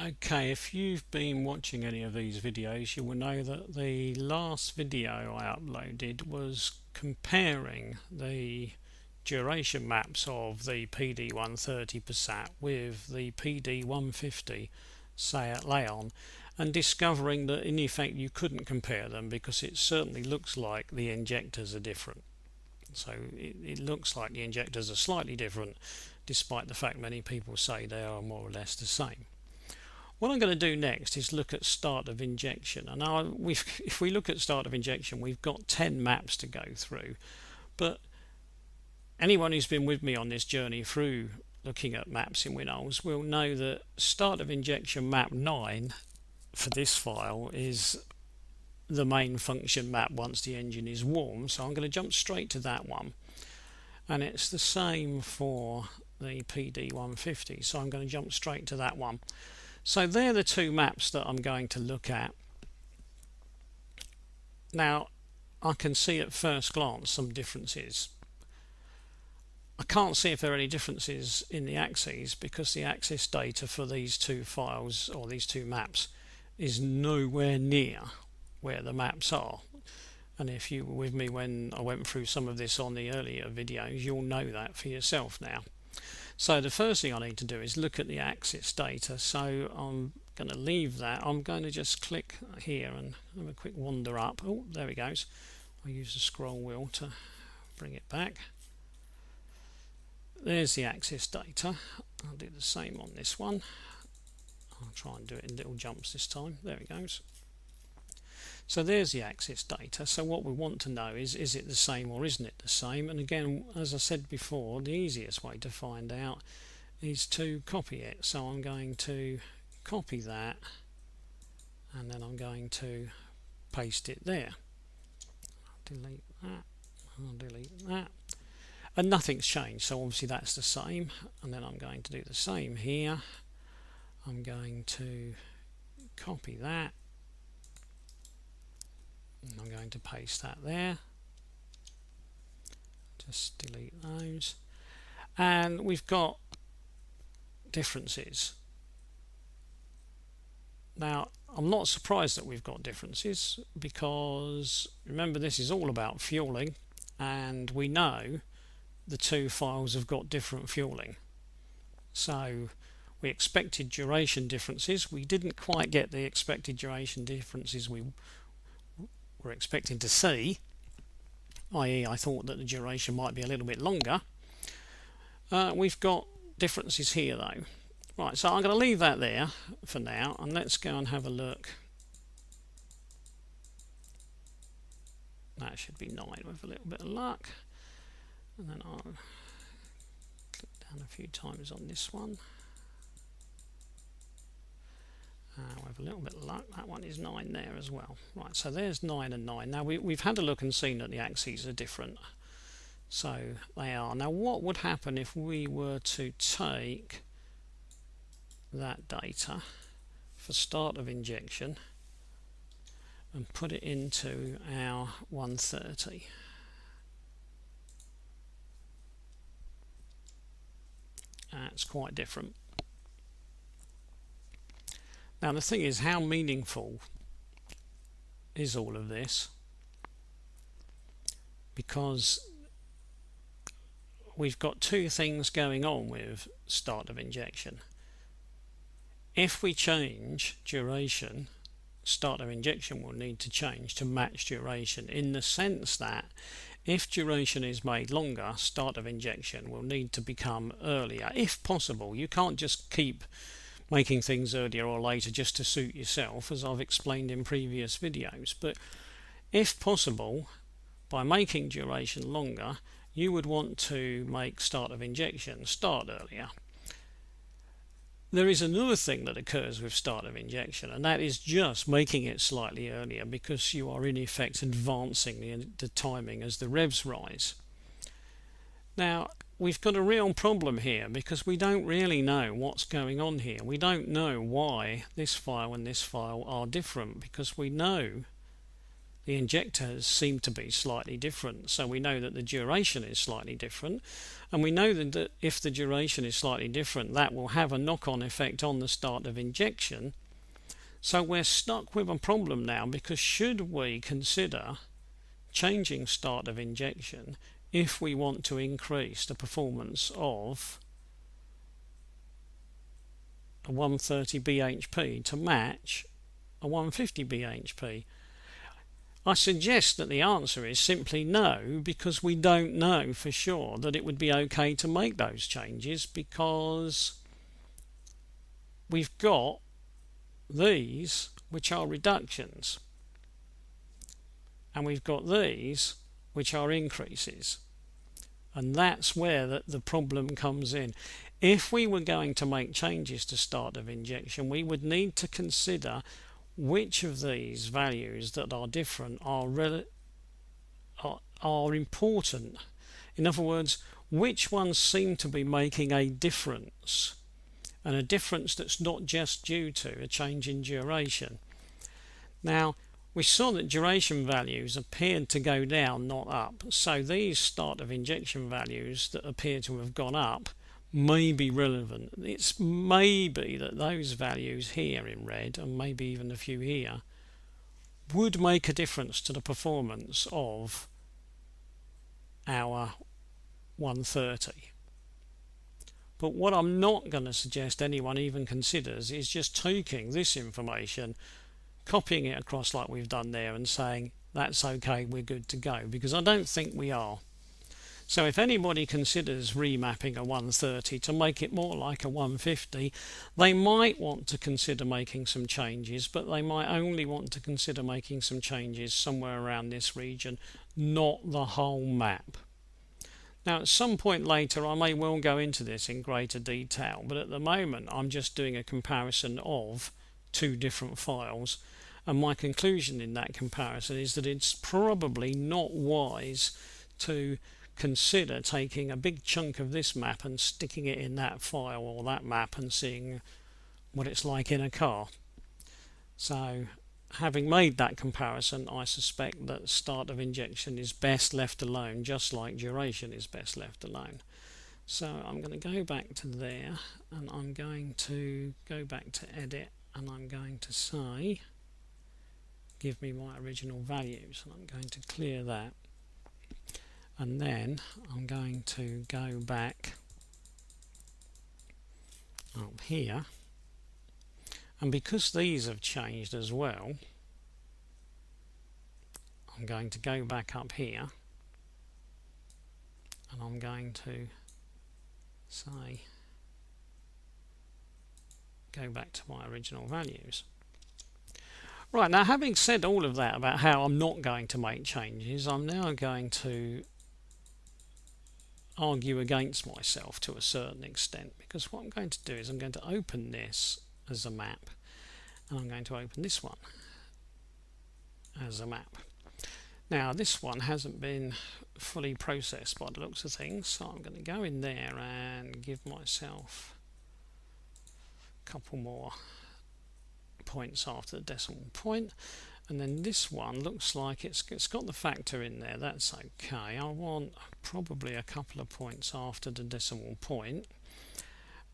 Okay, if you've been watching any of these videos, you will know that the last video I uploaded was comparing the duration maps of the PD130 Passat with the PD150 Seat Leon, and discovering that in effect you couldn't compare them because it certainly looks like the injectors are different. So it looks like the injectors are slightly different, despite the fact many people say they are more or less the same. What I'm going to do next is look at start of injection. And now if we look at start of injection, we've got 10 maps to go through. But anyone who's been with me on this journey through looking at maps in WinOls will know that start of injection map 9 for this file is the main function map once the engine is warm. So I'm going to jump straight to that one. And it's the same for the PD150. So I'm going to jump straight to that one. So they're the two maps that I'm going to look at. Now, I can see at first glance some differences. I can't see if there are any differences in the axes because the axis data for these two files or these two maps is nowhere near where the maps are. And if you were with me when I went through some of this on the earlier videos, you'll know that for yourself now. So the first thing I need to do is look at the axis data. So I'm going to leave that. I'm going to just click here and have a quick wander up. Oh, there it goes. I'll use the scroll wheel to bring it back. There's the axis data. I'll do the same on this one. I'll try and do it in little jumps this time. There it goes. So there's the axis data. So what we want to know is it the same or isn't it the same? And again, as I said before, the easiest way to find out is to copy it. So I'm going to copy that and then I'm going to paste it there. I'll delete that. I'll delete that. And nothing's changed, so obviously that's the same. And then I'm going to do the same here. I'm going to copy that. And I'm going to paste that there. Just delete those. And we've got differences. Now, I'm not surprised that we've got differences because remember this is all about fueling and we know the two files have got different fueling. So we expected duration differences. We didn't quite get the expected duration differences we were expecting to see, i.e. I thought that the duration might be a little bit longer. We've got differences here though. Right, so I'm going to leave that there for now and let's go and have a look. That should be 9 with a little bit of luck. And then I'll click down a few times on this one. With a little bit of luck, that one is 9 there as well. Right, so there's 9 and 9. Now we've had a look and seen that the axes are different. So they are. Now what would happen if we were to take that data for start of injection and put it into our 130? It's quite different. Now the thing is, how meaningful is all of this? Because we've got two things going on with start of injection. If we change duration, start of injection will need to change to match duration, in the sense that if duration is made longer, start of injection will need to become earlier, if possible. You can't just keep making things earlier or later just to suit yourself, as I've explained in previous videos. But if possible, by making duration longer, you would want to make start of injection start earlier. There is another thing that occurs with start of injection, and that is just making it slightly earlier because you are in effect advancing the timing as the revs rise. Now, we've got a real problem here because we don't really know what's going on here. We don't know why this file and this file are different, because we know the injectors seem to be slightly different. So we know that the duration is slightly different, and we know that if the duration is slightly different, that will have a knock-on effect on the start of injection. So we're stuck with a problem now, because should we consider changing start of injection if we want to increase the performance of a 130 bhp to match a 150 bhp? I suggest that the answer is simply no, because we don't know for sure that it would be okay to make those changes, because we've got these which are reductions and we've got these which are increases, and that's where the problem comes in. If we were going to make changes to start of injection, we would need to consider which of these values that are different are important. In other words, which ones seem to be making a difference, and a difference that's not just due to a change in duration. Now, we saw that duration values appeared to go down, not up. So these start of injection values that appear to have gone up may be relevant. It's maybe that those values here in red, and maybe even a few here, would make a difference to the performance of our 130. But what I'm not going to suggest anyone even considers is just taking this information, copying it across like we've done there, and saying that's okay, we're good to go, because I don't think we are. So if anybody considers remapping a 130 to make it more like a 150, they might want to consider making some changes, but they might only want to consider making some changes somewhere around this region, not the whole map. Now, at some point later, I may well go into this in greater detail, but at the moment I'm just doing a comparison of two different files, and my conclusion in that comparison is that it's probably not wise to consider taking a big chunk of this map and sticking it in that file or that map and seeing what it's like in a car. So, having made that comparison, I suspect that start of injection is best left alone, just like duration is best left alone. So I'm going to go back to there, and I'm going to go back to edit, and I'm going to say give me my original values, and I'm going to clear that, and then I'm going to go back up here, and because these have changed as well, I'm going to go back up here, and I'm going to say go back to my original values. Right, now having said all of that about how I'm not going to make changes, I'm now going to argue against myself to a certain extent, because what I'm going to do is I'm going to open this as a map, and I'm going to open this one as a map. Now this one hasn't been fully processed by the looks of things, so I'm going to go in there and give myself a couple more points after the decimal point, and then this one looks like it's got the factor in there. That's okay. I want probably a couple of points after the decimal point,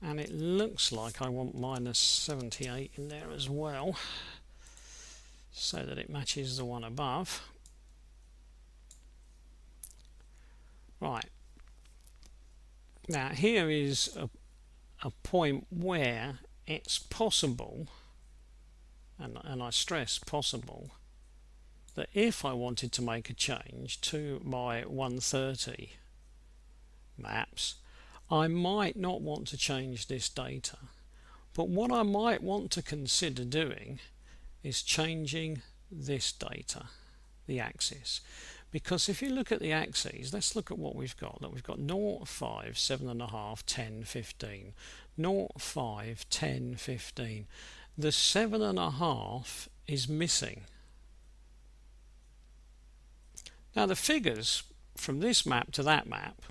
and it looks like I want minus 78 in there as well, so that it matches the one above. Right, now here is a point where it's possible, and I stress possible, that if I wanted to make a change to my 130 maps, I might not want to change this data, but what I might want to consider doing is changing this data, the axis. Because if you look at the axes, let's look at what we've got. Look, we've got 0, 5, 7.5, 10, 15. 0, 5, 10, 15. The 7.5 is missing. Now the figures from this map to that map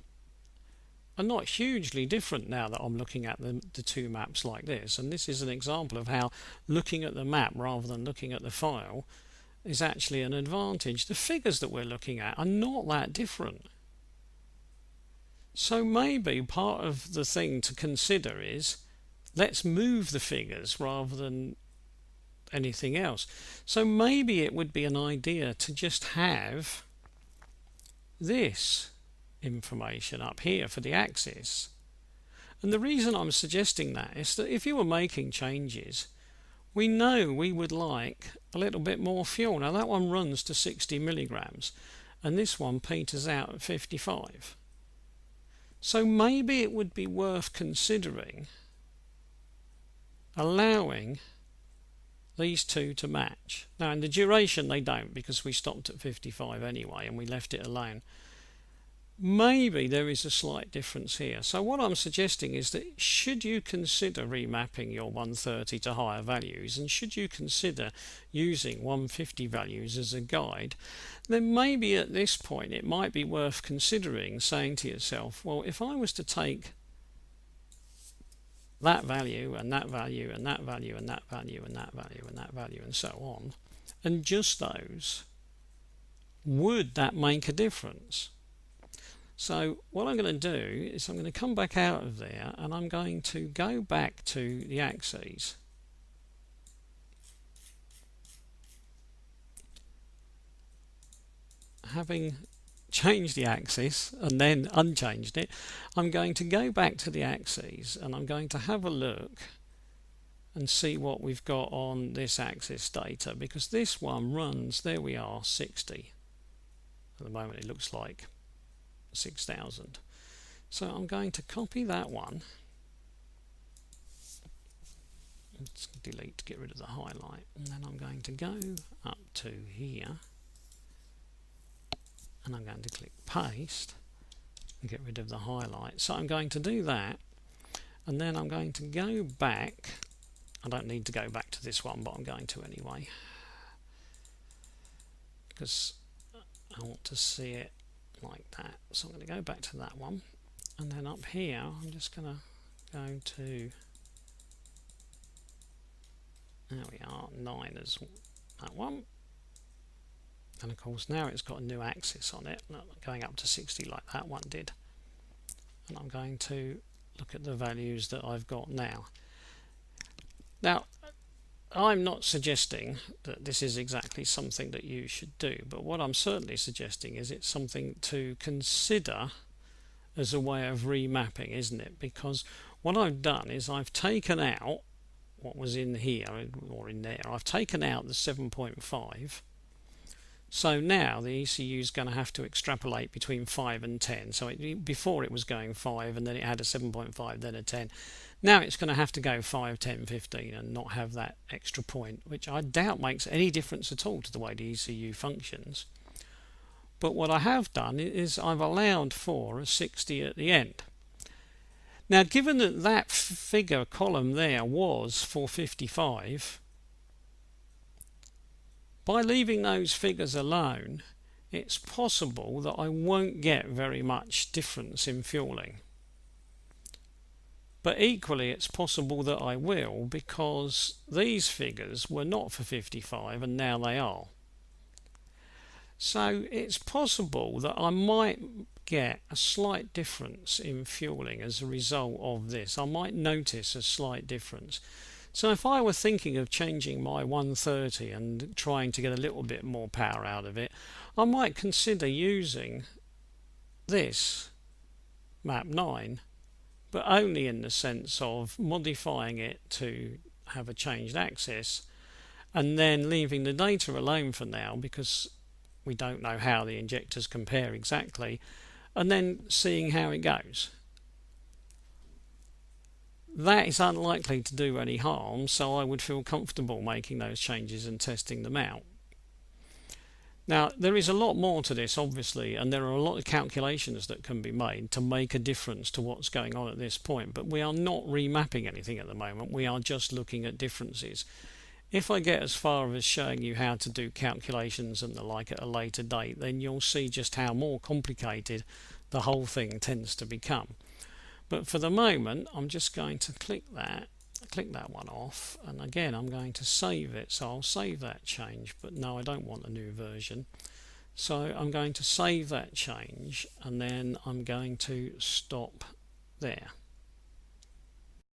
are not hugely different now that I'm looking at the two maps like this, and this is an example of how looking at the map rather than looking at the file is actually an advantage. The figures that we're looking at are not that different. So maybe part of the thing to consider is let's move the figures rather than anything else. So maybe it would be an idea to just have this information up here for the axis. And the reason I'm suggesting that is that if you were making changes, we know we would like a little bit more fuel. Now that one runs to 60 milligrams and this one peters out at 55. So maybe it would be worth considering allowing these two to match. Now in the duration they don't, because we stopped at 55 anyway and we left it alone. Maybe there is a slight difference here. So what I'm suggesting is that should you consider remapping your 130 to higher values, and should you consider using 150 values as a guide, then maybe at this point it might be worth considering saying to yourself, well, if I was to take that value and that value and that value and that value and that value and that value and so on, and just those, would that make a difference? So what I'm going to do is I'm going to come back out of there and I'm going to go back to the axes. Having changed the axis and then unchanged it, I'm going to go back to the axes and I'm going to have a look and see what we've got on this axis data, because this one runs, there we are, 60. At the moment it looks like 6,000. So I'm going to copy that one. Let's delete to get rid of the highlight, and then I'm going to go up to here and I'm going to click paste and get rid of the highlight. So I'm going to do that, and then I'm going to go back. I don't need to go back to this one, but I'm going to anyway, because I want to see it like that. So I'm going to go back to that one, and then up here I'm just going to go to, there we are, 9 as that one, and of course now it's got a new axis on it, not going up to 60 like that one did. And I'm going to look at the values that I've got now. Now I'm not suggesting that this is exactly something that you should do, but what I'm certainly suggesting is it's something to consider as a way of remapping, isn't it? Because what I've done is I've taken out what was in here or in there. I've taken out the 7.5. So now the ECU is going to have to extrapolate between 5 and 10. So before it was going 5 and then it had a 7.5, then a 10. Now it's going to have to go 5, 10, 15 and not have that extra point, which I doubt makes any difference at all to the way the ECU functions. But what I have done is I've allowed for a 60 at the end. Now, given that that figure column there was for 55, by leaving those figures alone, it's possible that I won't get very much difference in fueling. But equally it's possible that I will, because these figures were not for 55 and now they are. So it's possible that I might get a slight difference in fueling as a result of this. I might notice a slight difference. So if I were thinking of changing my 130 and trying to get a little bit more power out of it, I might consider using this map 9, but only in the sense of modifying it to have a changed axis and then leaving the data alone for now, because we don't know how the injectors compare exactly, and then seeing how it goes. That is unlikely to do any harm, so I would feel comfortable making those changes and testing them out. Now, there is a lot more to this, obviously, and there are a lot of calculations that can be made to make a difference to what's going on at this point, but we are not remapping anything at the moment. We are just looking at differences. If I get as far as showing you how to do calculations and the like at a later date, then you'll see just how more complicated the whole thing tends to become. But for the moment, I'm just going to click that, click that one off, and again I'm going to save it. So I'll save that change, but no, I don't want a new version. So I'm going to save that change, and then I'm going to stop there.